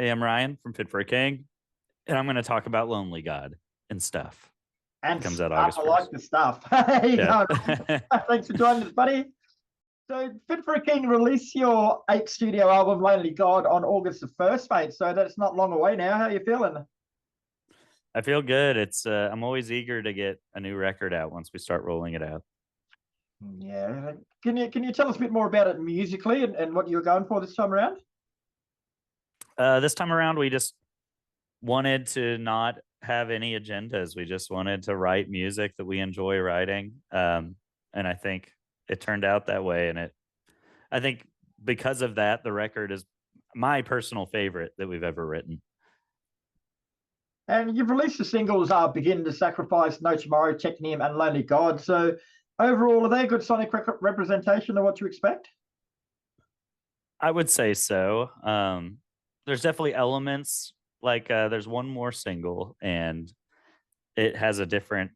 Hey, I'm Ryan from Fit for a King, and I'm going to talk about Lonely God and stuff. It And comes out stuff. August I like 1st. the stuff. Hey, Yeah. thanks for joining us, buddy. So, Fit for a King released your eighth studio album, Lonely God, on August the 1st, mate. So that's not long away now. How are you feeling? I feel good. I'm always eager to get a new record out once we start rolling it out. Yeah. Can you tell us a bit more about it musically and what you were going for this time around? This time around, we just wanted to not have any agendas. We just wanted to write music that we enjoy writing. And I think it turned out that way. I think because of that, the record is my personal favorite that we've ever written. And you've released the singles Begin to Sacrifice, No Tomorrow, Technium, and Lonely God. So overall, are they a good sonic representation of what you expect? I would say so. There's definitely elements like there's one more single and it has a different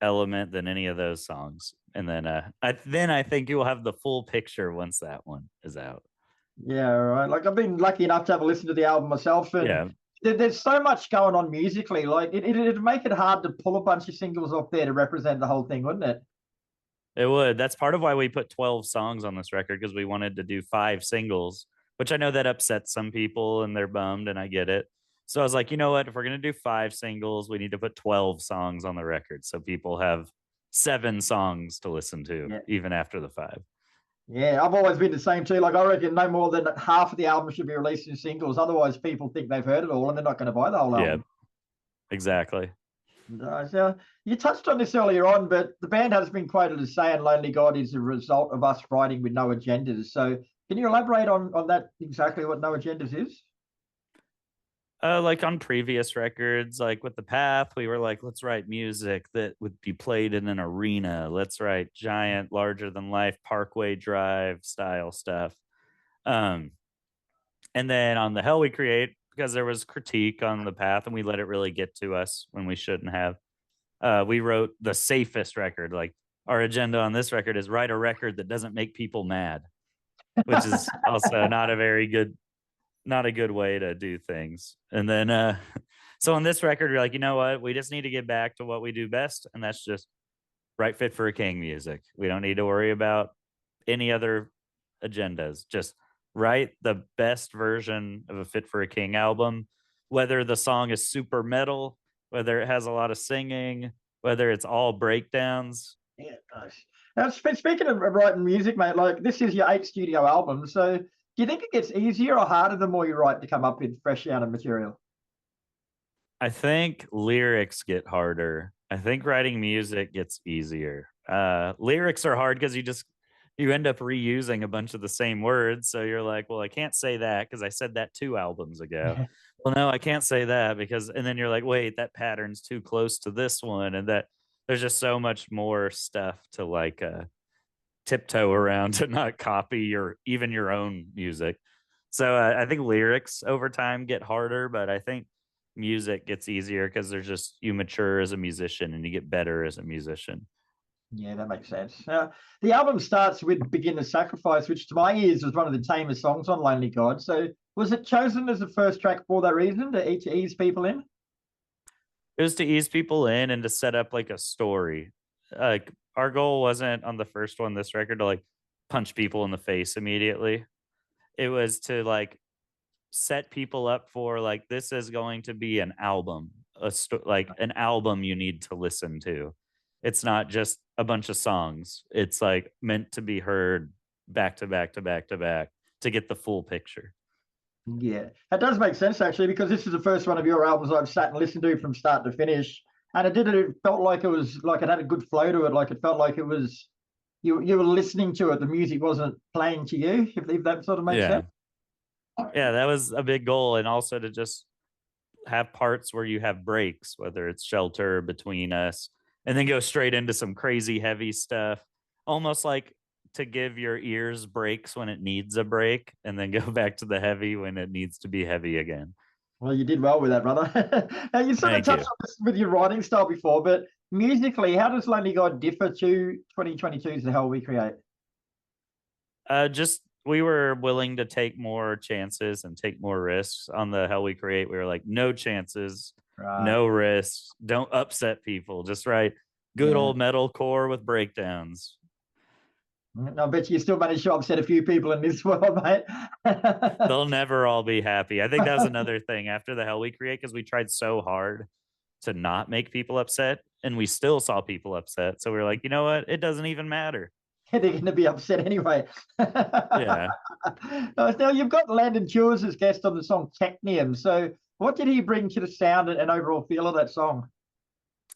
element than any of those songs. And then I think you'll have the full picture once that one is out. Yeah, right. Like I've been lucky enough to have a listen to the album myself, and Yeah, there's so much going on musically. Like it'd make it hard to pull a bunch of singles off there to represent the whole thing, wouldn't it? it would. That's part of why we put 12 songs on this record because we wanted to do 5 singles, which I know that upsets some people and they're bummed, and I get it. So I was like, you know what? If we're going to do 5 singles, we need to put 12 songs on the record so people have 7 songs to listen to, Yeah. even after the 5. Yeah, I've always been the same too. Like I reckon no more than half of the album should be released in singles. Otherwise, people think they've heard it all and they're not going to buy the whole Yeah, album. exactly. So you touched on this earlier on, but the band has been quoted as saying Lonely God is a result of us writing with no agendas. So can you elaborate on that exactly what no agendas is? Like on previous records, like with the Path, we were like, let's write music that would be played in an arena. Let's write giant, larger than life Parkway Drive style stuff. Um, and then on the Hell We Create, because there was critique on the Path, and we let it really get to us when we shouldn't have. We wrote the safest record. Like our agenda on this record is write a record that doesn't make people mad, which is also not a good way to do things. And then so on this record, you're like, you know what? We just need to get back to what we do best, and that's just write Fit for a King music. We don't need to worry about any other agendas. Just write the best version of a Fit for a King album, whether the song is super metal, whether it has a lot of singing, whether it's all breakdowns. Yeah, nice. Now, speaking of writing music, mate, like this is your eighth studio album. So do you think it gets easier or harder the more you write to come up with fresh out of material? I think lyrics get harder. I think writing music gets easier. Lyrics are hard because you end up reusing a bunch of the same words. So you're like, well, I can't say that because I said that 2 albums ago. Well, no, I can't say that because, and then you're like, wait, that pattern's too close to this one. And that there's just so much more stuff to like tiptoe around to not copy or even your own music. So I think lyrics over time get harder, but I think music gets easier because there's just you mature as a musician and you get better as a musician. Yeah, that makes sense. The album starts with Begin the Sacrifice, which to my ears was one of the tamest songs on Lonely God. So was it chosen as the first track for that reason, to ease people in? It was to ease people in and to set up like a story. Like our goal wasn't on the first one, this record, to like punch people in the face immediately. It was to like set people up for like this is going to be an album, like an album you need to listen to. It's not just a bunch of songs. It's like meant to be heard back to back to back to back to get the full picture. Yeah, that does make sense actually, because this is the first one of your albums I've sat and listened to from start to finish. And it felt like it was like it had a good flow to it. Like it felt like it was you were listening to it. The music wasn't playing to you, if that sort of makes Yeah. sense. Yeah, that was a big goal. And also to just have parts where you have breaks, whether it's Shelter, Between Us, and then go straight into some crazy heavy stuff, almost like to give your ears breaks when it needs a break, and then go back to the heavy when it needs to be heavy again. Well, you did well with that, brother. Now, you sort of Thank touched you. on this with your writing style before, but musically, how does Lonely God differ to 2022's The Hell We Create? Just we were willing to take more chances and take more risks on the Hell We Create. We were like, no chances, Right. no risks, don't upset people. Just write good Yeah. old metalcore with breakdowns. I bet you still managed to upset a few people in this world, mate. They'll never all be happy. I think that was another thing after the Hell We Create, because we tried so hard to not make people upset and we still saw people upset. So we were like, you know what? It doesn't even matter. They're going to be upset anyway. Yeah. Now, you've got Landon Chewers as guest on the song Technium. So, what did he bring to the sound and overall feel of that song?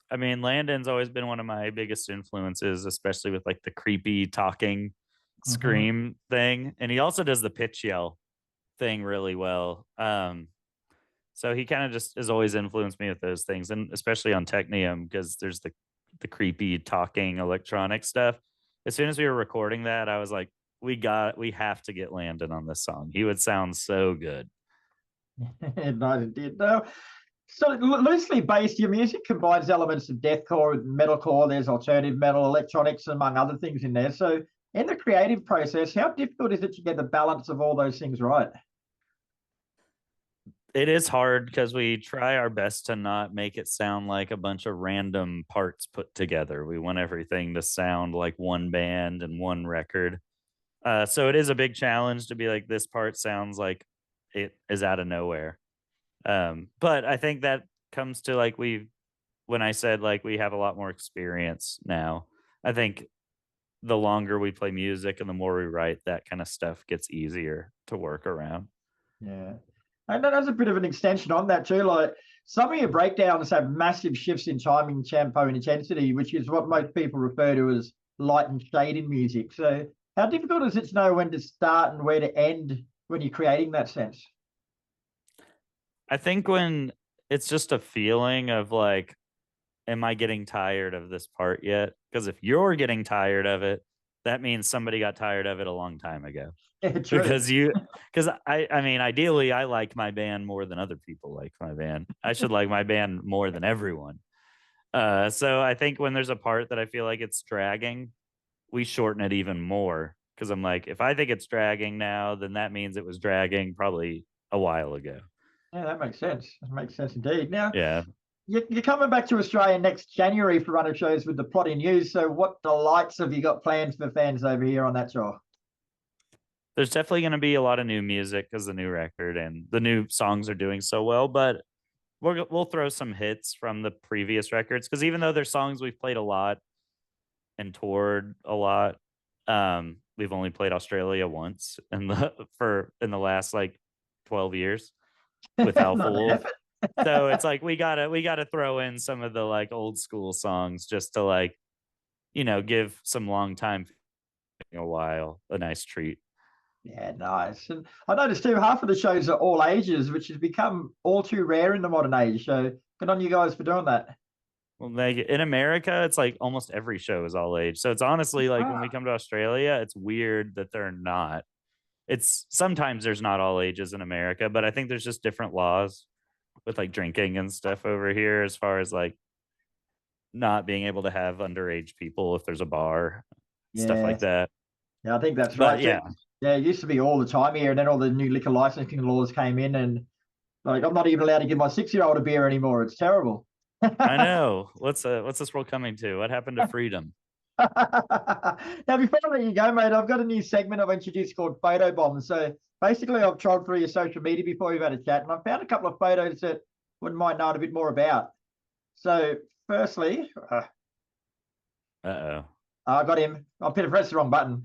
I mean, Landon's always been one of my biggest influences, especially with like the creepy talking Mm-hmm. scream thing. And he also does the pitch yell thing really well. So he kind of just has always influenced me with those things, and especially on Technium, because there's the creepy talking electronic stuff. As soon as we were recording that, I was like, we have to get Landon on this song. He would sound so good. No, it did. No. So, loosely based, your music combines elements of deathcore with metalcore. There's alternative metal, electronics, among other things in there. So, in the creative process, how difficult is it to get the balance of all those things right? It is hard because we try our best to not make it sound like a bunch of random parts put together. We want everything to sound like one band and one record. So it is a big challenge to be like, this part sounds like it is out of nowhere. But I think that comes to like, when I said like we have a lot more experience now, I think the longer we play music and the more we write, that kind of stuff gets easier to work around. Yeah. And then there's a bit of an extension on that too. Like some of your breakdowns have massive shifts in timing, tempo, and intensity, which is what most people refer to as light and shade in music. So how difficult is it to know when to start and where to end when you're creating that sense? I think when it's just a feeling of like, am I getting tired of this part yet? Because if you're getting tired of it, that means somebody got tired of it a long time ago. Yeah, true. Because I mean, ideally, I like my band more than other people like my band. I should like my band more than everyone. So I think when there's a part that I feel like it's dragging, we shorten it even more. Because I'm like, if I think it's dragging now, then that means it was dragging probably a while ago. Yeah, that makes sense. That makes sense indeed. Now, Yeah. you're coming back to Australia next January for Runner Shows with the Plotty News. So, what delights have you got planned for fans over here on that show? There's definitely going to be a lot of new music because the new record and the new songs are doing so well. But we'll throw some hits from the previous records, because even though there's songs we've played a lot and toured a lot, we've only played Australia once in the last like 12 years with Alpha Not an Wolf. effort. So it's like we gotta throw in some of the like old school songs just to like, give some long time a while a nice treat. Yeah, nice. And I noticed too, half of the shows are all ages, which has become all too rare in the modern age. So good on you guys for doing that. Well, like in America, it's like almost every show is all age. So it's honestly like when we Ah, come to Australia, it's weird that they're not. It's sometimes there's not all ages in America, but I think there's just different laws with like drinking and stuff over here, as far as like not being able to have underage people if there's a bar, stuff yeah, like that. yeah, I think that's But right. yeah, Yeah, it used to be all the time here, and then all the new liquor licensing laws came in, and like I'm not even allowed to give my 6 year old a beer anymore. It's terrible. I know. What's this world coming to? What happened to freedom? Now, before I let you go, mate, I've got a new segment I've introduced called Photo Bomb. So basically, I've trolled through your social media before we've had a chat, and I found a couple of photos that wouldn't mind knowing a bit more about. So, firstly, Uh-oh. I got him. I pressed the wrong button.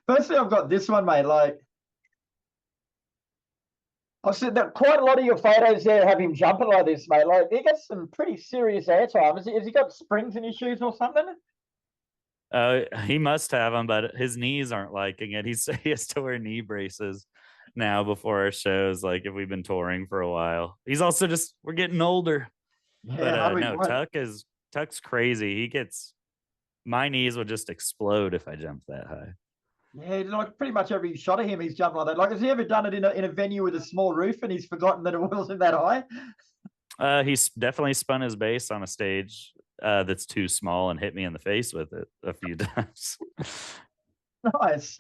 Firstly, I've got this one, mate. Like, I've seen that quite a lot of your photos there have him jumping like this, mate. Like, he gets some pretty serious airtime. Has he got springs in his shoes or something? He must have them, but his knees aren't liking it. He has to wear knee braces now before our shows, like if we've been touring for a while. He's also just we're getting older. But Yeah, how do we no, what? Tuck's crazy. He gets my knees would just explode if I jumped that high. Yeah, like pretty much every shot of him, he's jumping like that. Like, has he ever done it in a venue with a small roof and he's forgotten that it wasn't that high? He's definitely spun his bass on a stage that's too small and hit me in the face with it a few times. Nice.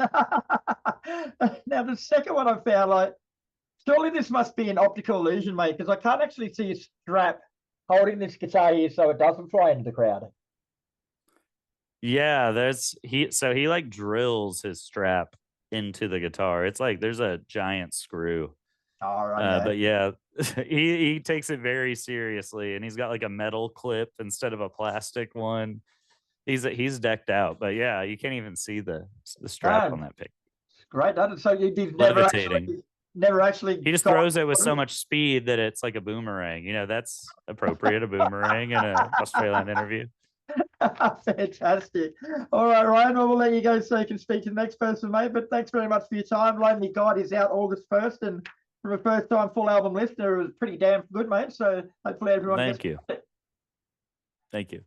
Now the second one I found, like, surely this must be an optical illusion, mate, because I can't actually see a strap holding this guitar here so it doesn't fly into the crowd. Yeah, he like drills his strap into the guitar. It's like there's a giant screw. All right. But yeah, he takes it very seriously, and he's got like a metal clip instead of a plastic one. He's decked out, but yeah, you can't even see the strap on that pic. Great, doesn't it? So you did Levitating. never actually He just throws it with so much speed that it's like a boomerang. You know, that's appropriate, a boomerang in an Australian interview. Fantastic. All right, Ryan, well, we'll let you go so you can speak to the next person, mate. But thanks very much for your time. Lonely Guide is out August 1st, and from a first-time full album listener, it was pretty damn good, mate. So hopefully everyone Thank you. Thank you.